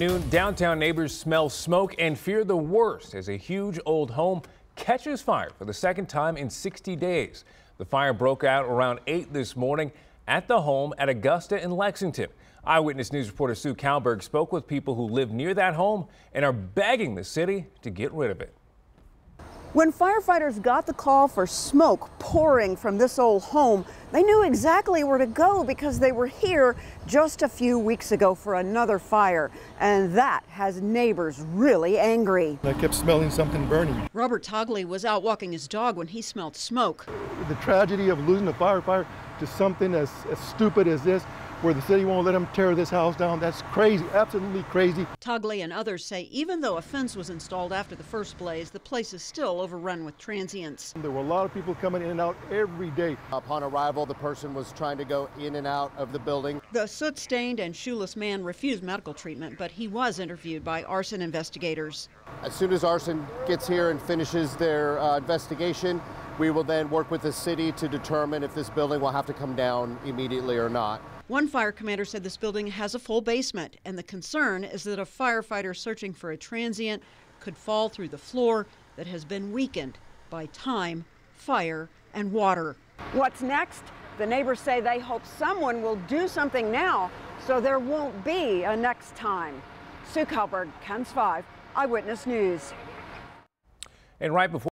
noon, downtown neighbors smell smoke and fear the worst as a huge old home catches fire for the second time in 60 days. The fire broke out around 8 this morning at the home at Augusta in Lexington. Eyewitness News reporter Sue Calberg spoke with people who live near that home and are begging the city to get rid of it. When firefighters got the call for smoke pouring from this old home, they knew exactly where to go because they were here just a few weeks ago for another fire. And that has neighbors really angry. I kept smelling something burning. Robert Togley was out walking his dog when he smelled smoke. The tragedy of losing a firefighter to something as stupid as this, where the city won't let them tear this house down. That's crazy, absolutely crazy. Togley and others say even though a fence was installed after the first blaze, the place is still overrun with transients. There were a lot of people coming in and out every day. Upon arrival, the person was trying to go in and out of the building. The soot-stained and shoeless man refused medical treatment, but he was interviewed by arson investigators. As soon as arson gets here and finishes their investigation, we will then work with the city to determine if this building will have to come down immediately or not. One fire commander said this building has a full basement, and the concern is that a firefighter searching for a transient could fall through the floor that has been weakened by time, fire, and water. What's next? The neighbors say they hope someone will do something now so there won't be a next time. Sue Calberg, KENS 5, Eyewitness News. And right before